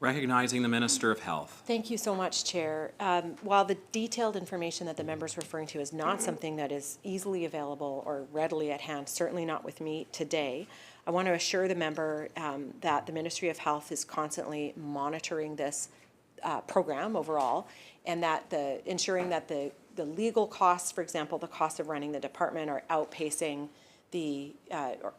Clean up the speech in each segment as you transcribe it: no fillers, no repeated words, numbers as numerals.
Recognizing the Minister of Health. Thank you so much, Chair. While the detailed information that the member is referring to is not something that is easily available or readily at hand, certainly not with me today, I want to assure the member that the Ministry of Health is constantly monitoring this program overall, and that ensuring that the legal costs, for example, the cost of running the department, are outpacing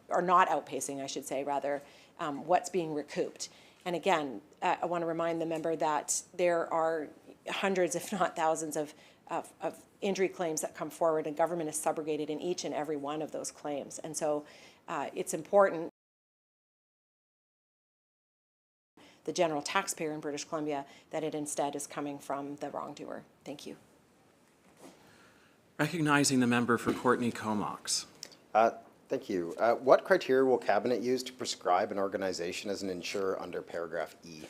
or not outpacing, I should say, rather, what's being recouped. And again, I want to remind the member that there are hundreds, if not thousands, of injury claims that come forward, and government is subrogated in each and every one of those claims. And so it's important the general taxpayer in British Columbia that it instead is coming from the wrongdoer. Thank you. Recognizing the member for Courtney Comox. Thank you. What criteria will Cabinet use to prescribe an organization as an insurer under paragraph E?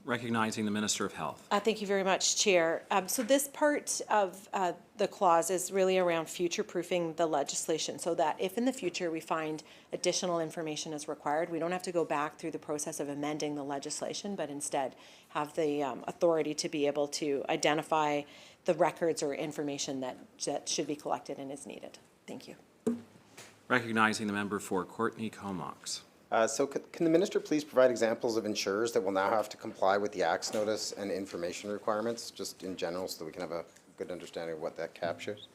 Recognizing the Minister of Health. Thank you very much, Chair. So this part of the clause is really around future-proofing the legislation, so that if in the future we find additional information is required, we don't have to go back through the process of amending the legislation, but instead have the authority to be able to identify the records or information that should be collected and is needed. Thank you. Recognizing the member for Courtney Comox. So can the Minister please provide examples of insurers that will now have to comply with the Act's notice and information requirements, just in general, so that we can have a good understanding of what that captures?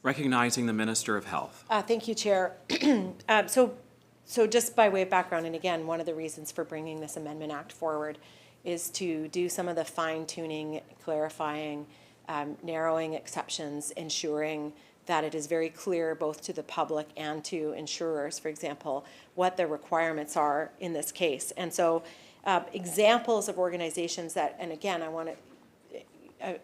Recognizing the Minister of Health. Thank you, Chair. So just by way of background, and again, one of the reasons for bringing this Amendment Act forward is to do some of the fine-tuning, clarifying, narrowing exceptions, ensuring that it is very clear both to the public and to insurers, for example, what the requirements are in this case. And so examples of organizations that, and again, I want to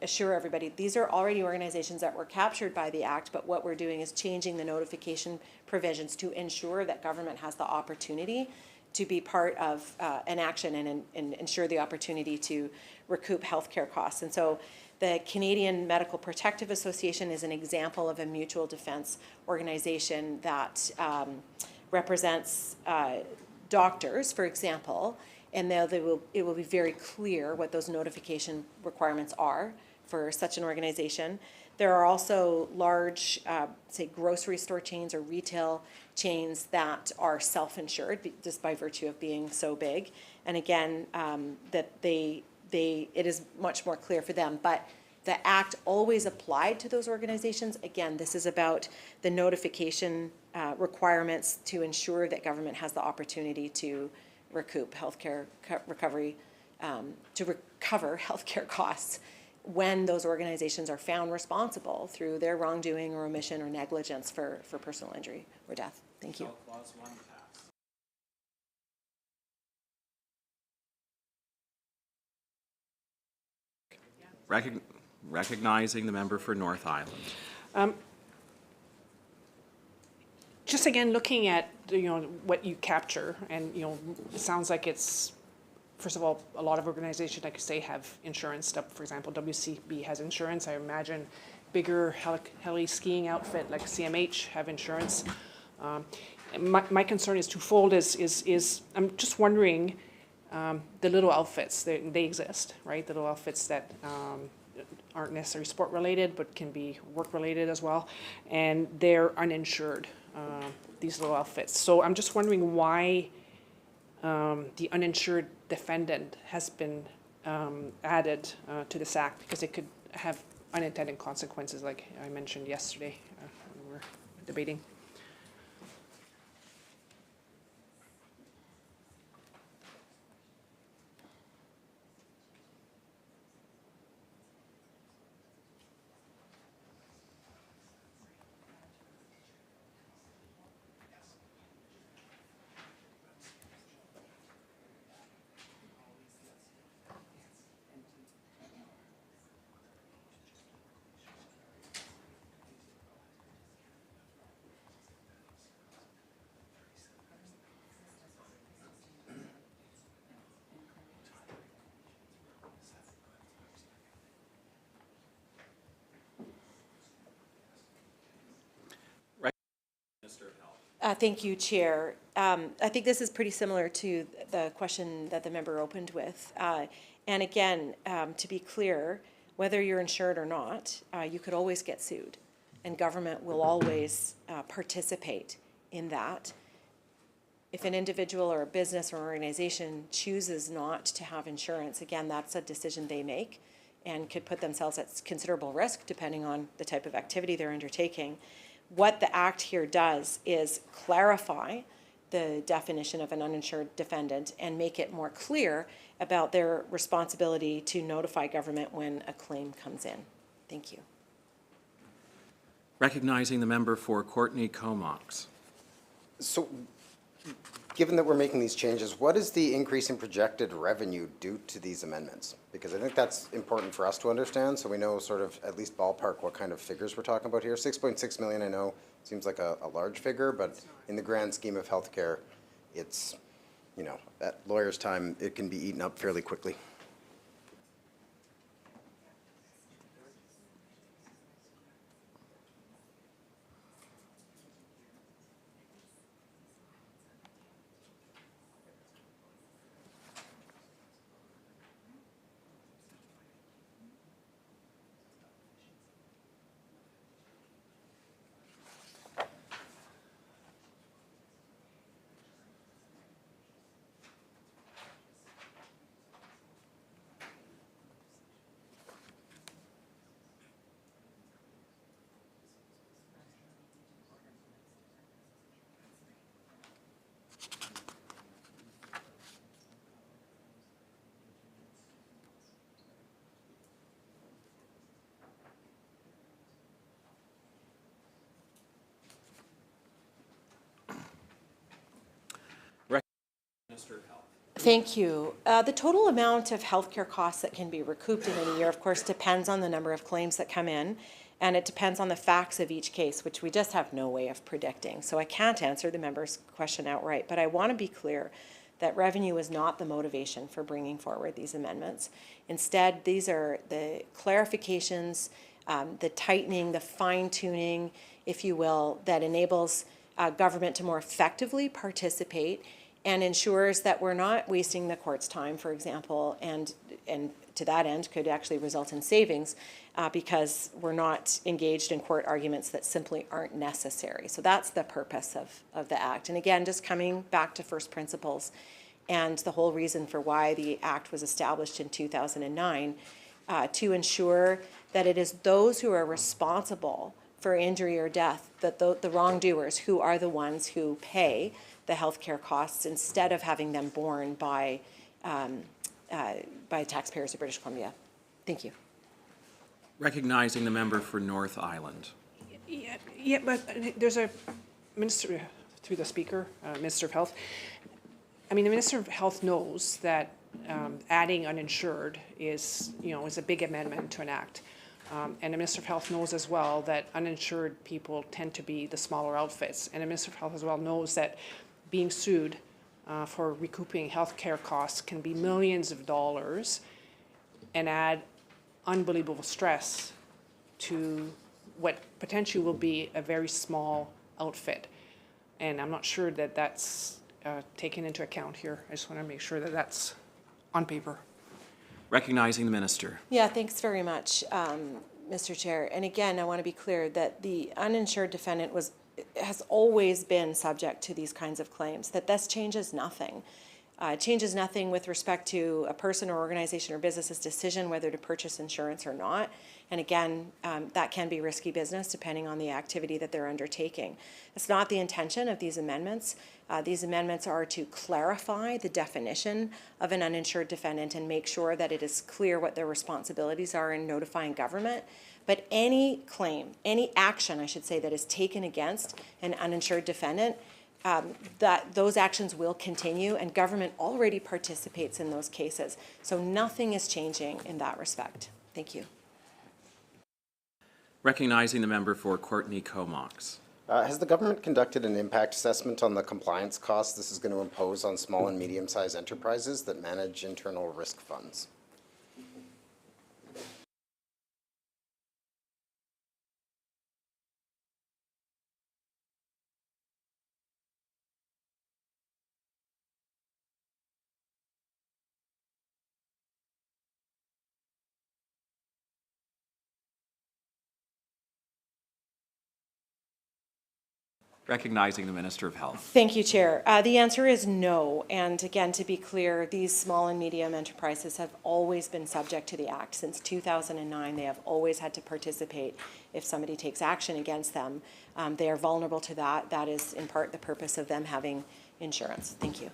assure everybody, these are already organizations that were captured by the Act, but what we're doing is changing the notification provisions to ensure that government has the opportunity to be part of an action and ensure the opportunity to recoup healthcare costs. And so the Canadian Medical Protective Association is an example of a mutual defense organization that represents doctors, for example, and it will be very clear what those notification requirements are for such an organization. There are also large, say, grocery store chains or retail chains that are self-insured just by virtue of being so big. And again, that it is much more clear for them. But the Act always applied to those organizations. Again, this is about the notification requirements to ensure that government has the opportunity to recoup healthcare recovery, to recover healthcare costs when those organizations are found responsible through their wrongdoing or omission or negligence for personal injury or death. Thank you. Clause 1 passed. Recognizing the member for North Island. Just again, looking at, what you capture, and, it sounds like it's, first of all, a lot of organizations, like you say, have insurance stuff. For example, WCB has insurance. I imagine bigger heli skiing outfit like CMH have insurance. My concern is twofold. Is I'm just wondering, the little outfits, they exist, right? The little outfits that aren't necessarily sport related, but can be work related as well, and they're uninsured. These little outfits. So I'm just wondering why the uninsured defendant has been added to this act, because it could have unintended consequences, like I mentioned yesterday when we were debating. Thank you, Chair. I think this is pretty similar to the question that the member opened with. And again, to be clear, whether you're insured or not, you could always get sued, and government will always participate in that. If an individual or a business or organization chooses not to have insurance, again, that's a decision they make and could put themselves at considerable risk depending on the type of activity they're undertaking. What the Act here does is clarify the definition of an uninsured defendant and make it more clear about their responsibility to notify government when a claim comes in. Thank you. Recognizing the member for Courtney Comox. So, given that we're making these changes, what is the increase in projected revenue due to these amendments? Because I think that's important for us to understand, so we know sort of at least ballpark what kind of figures we're talking about here. 6.6 million, I know, seems like a large figure, but in the grand scheme of healthcare, it's, at lawyers' time, it can be eaten up fairly quickly. Minister of Health. Thank you. The total amount of healthcare costs that can be recouped in any year, of course, depends on the number of claims that come in, and it depends on the facts of each case, which we just have no way of predicting. So I can't answer the member's question outright, but I want to be clear that revenue is not the motivation for bringing forward these amendments. Instead, these are the clarifications, the tightening, the fine-tuning, if you will, that enables government to more effectively participate and ensures that we're not wasting the court's time, for example, and to that end could actually result in savings because we're not engaged in court arguments that simply aren't necessary. So that's the purpose of the Act. And again, just coming back to first principles and the whole reason for why the Act was established in 2009 to ensure that it is those who are responsible for injury or death, that the wrongdoers who are the ones who pay the healthcare costs instead of having them borne by taxpayers of British Columbia. Thank you. Recognizing the member for North Island. Yeah, but there's a minister, through the speaker, Minister of Health. I mean, the Minister of Health knows that adding uninsured is a big amendment to an act. And the Minister of Health knows as well that uninsured people tend to be the smaller outfits. And the Minister of Health as well knows that being sued for recouping healthcare costs can be millions of dollars and add unbelievable stress to what potentially will be a very small outfit. And I'm not sure that that's taken into account here. I just want to make sure that that's on paper. Recognizing the minister. Yeah, thanks very much, Mr. Chair. And again, I want to be clear that the uninsured defendant has always been subject to these kinds of claims, that this changes nothing. It changes nothing with respect to a person or organization or business's decision whether to purchase insurance or not. And again, that can be risky business depending on the activity that they're undertaking. It's not the intention of these amendments. These amendments are to clarify the definition of an uninsured defendant and make sure that it is clear what their responsibilities are in notifying government. But any claim, any action, I should say, that is taken against an uninsured defendant, that those actions will continue, and government already participates in those cases. So nothing is changing in that respect. Thank you. Recognizing the member for Courtney Comox. Has the government conducted an impact assessment on the compliance costs this is going to impose on small and medium-sized enterprises that manage internal risk funds? Recognizing the Minister of Health. Thank you, Chair. The answer is no. And again, to be clear, these small and medium enterprises have always been subject to the Act. Since 2009, they have always had to participate if somebody takes action against them. They are vulnerable to that. That is, in part, the purpose of them having insurance. Thank you.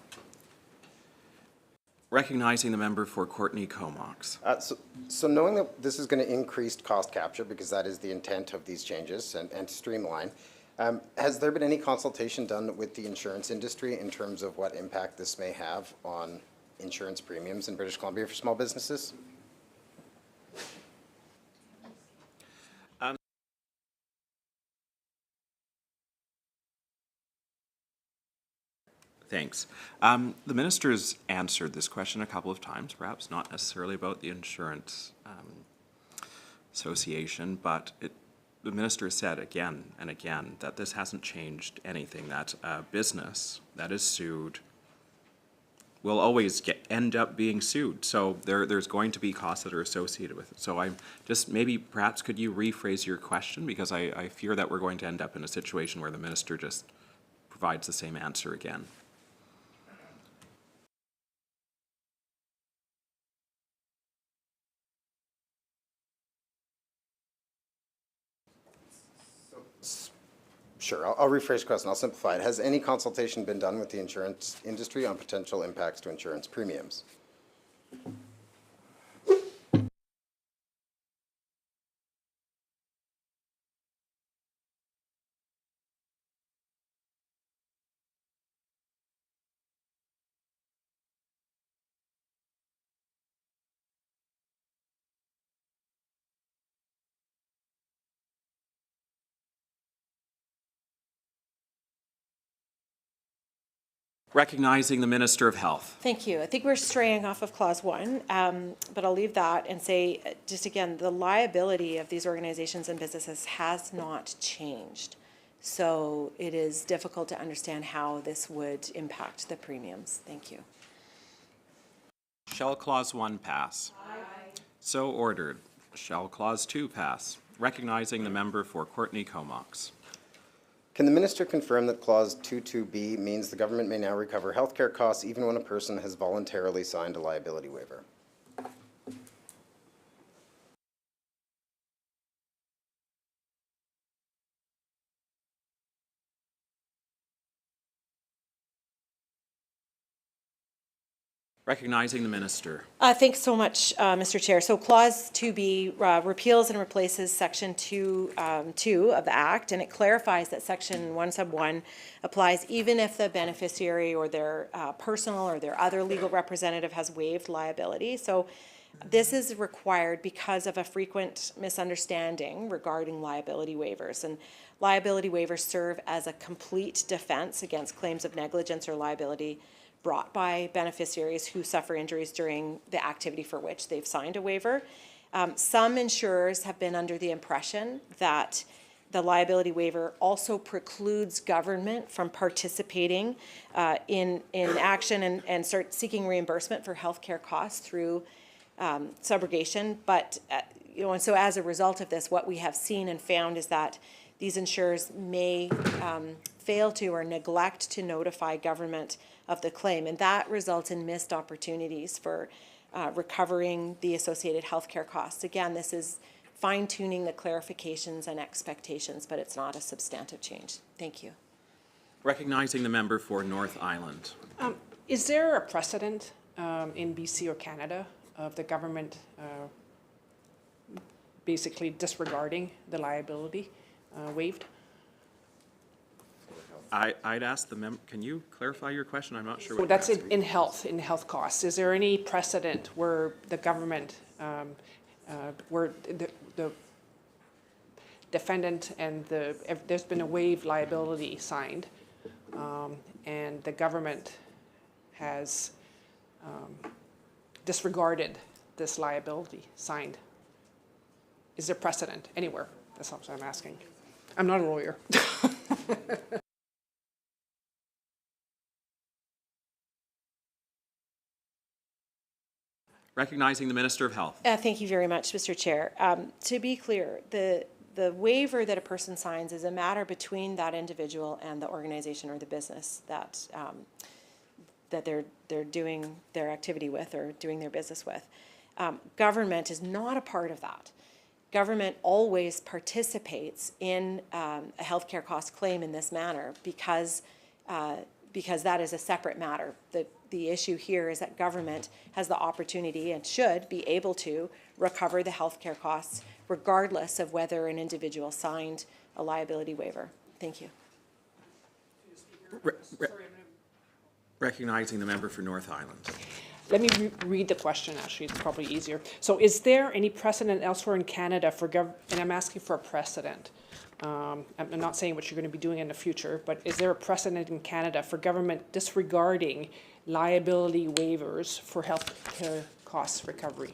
Recognizing the member for Courtney Comox. So knowing that this is going to increase cost capture, because that is the intent of these changes, and streamline, has there been any consultation done with the insurance industry in terms of what impact this may have on insurance premiums in British Columbia for small businesses? Thanks. The minister's answered this question a couple of times, perhaps not necessarily about the insurance association, but the minister said again and again that this hasn't changed anything, that a business that is sued will always end up being sued. So there's going to be costs that are associated with it. So I'm just, maybe perhaps could you rephrase your question, because I fear that we're going to end up in a situation where the minister just provides the same answer again. Sure, I'll rephrase the question. I'll simplify it. Has any consultation been done with the insurance industry on potential impacts to insurance premiums? Recognizing the Minister of Health. Thank you. I think we're straying off of clause 1, but I'll leave that and say, just again, the liability of these organizations and businesses has not changed. So it is difficult to understand how this would impact the premiums. Thank you. Shall Clause 1 pass? Aye. So ordered. Shall Clause 2 pass? Recognizing the member for Courtney Comox. Can the minister confirm that Clause 22B means the government may now recover healthcare costs even when a person has voluntarily signed a liability waiver? Recognizing the minister. Thanks so much, Mr. Chair. So Clause 2B repeals and replaces Section 2 of the Act, and it clarifies that Section 1 sub 1 applies even if the beneficiary or their personal or their other legal representative has waived liability. So this is required because of a frequent misunderstanding regarding liability waivers. And liability waivers serve as a complete defense against claims of negligence or liability brought by beneficiaries who suffer injuries during the activity for which they've signed a waiver. Some insurers have been under the impression that the liability waiver also precludes government from participating in action and start seeking reimbursement for healthcare costs through subrogation. But and so as a result of this, what we have seen and found is that these insurers may fail to or neglect to notify government of the claim, and that results in missed opportunities for recovering the associated healthcare costs. Again, this is fine-tuning the clarifications and expectations, but it's not a substantive change. Thank you. Recognizing the member for North Island. Is there a precedent in BC or Canada of the government basically disregarding the liability waived? I'd ask the member, can you clarify your question? I'm not sure what So that's you're asking. in health costs. Is there any precedent where the government, where the defendant and there's been a waived liability signed, and the government has disregarded this liability signed? Is there precedent anywhere? That's what I'm asking. I'm not a lawyer. Recognizing the Minister of Health. Thank you very much, Mr. Chair. To be clear, the waiver that a person signs is a matter between that individual and the organization or the business that that they're doing their activity with or doing their business with. Government is not a part of that. Government always participates in a healthcare cost claim in this manner because that is a separate matter. The issue here is that government has the opportunity and should be able to recover the healthcare costs regardless of whether an individual signed a liability waiver. Thank you. Recognizing the member for North Island. Let me read the question, actually, it's probably easier. So is there any precedent elsewhere in Canada for and I'm asking for a precedent. I'm not saying what you're going to be doing in the future, but is there a precedent in Canada for government disregarding liability waivers for healthcare costs recovery?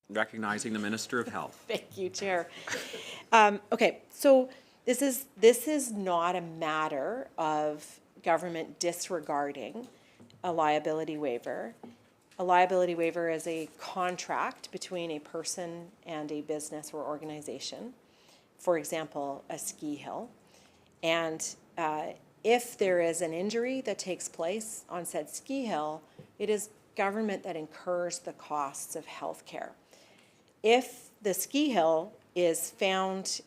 Recognizing the Minister of Health. Thank you, Chair. Okay, so this is not a matter of government disregarding a liability waiver. A liability waiver is a contract between a person and a business or organization, for example, a ski hill. And if there is an injury that takes place on said ski hill, it is government that incurs the costs of health care. If the ski hill is found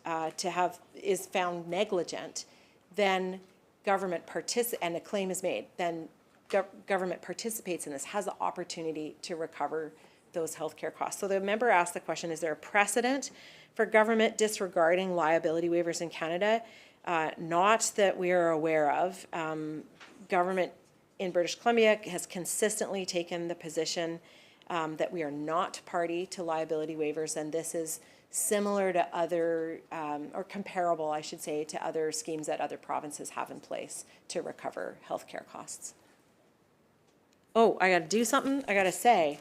negligent, then government and a claim is made, then government participates in this, has the opportunity to recover those healthcare costs. So the member asked the question, is there a precedent for government disregarding liability waivers in Canada? Not that we are aware of. Government in British Columbia has consistently taken the position that we are not party to liability waivers, and this is similar to other, or comparable, I should say, to other schemes that other provinces have in place to recover healthcare costs. Oh, I gotta do something? I gotta say.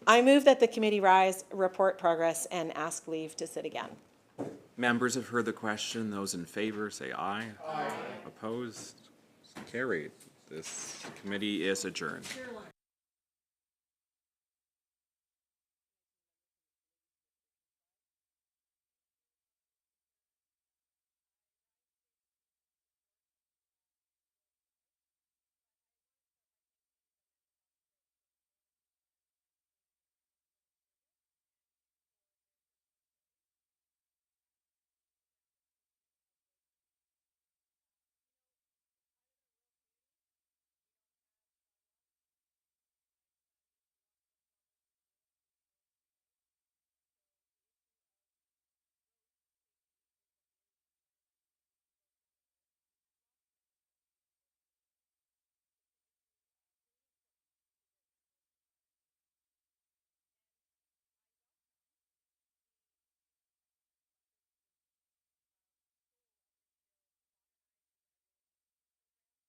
I move that the committee rise, report progress, and ask leave to sit again. Members have heard the question. Those in favor say aye. Aye. Opposed? Carried. This committee is adjourned.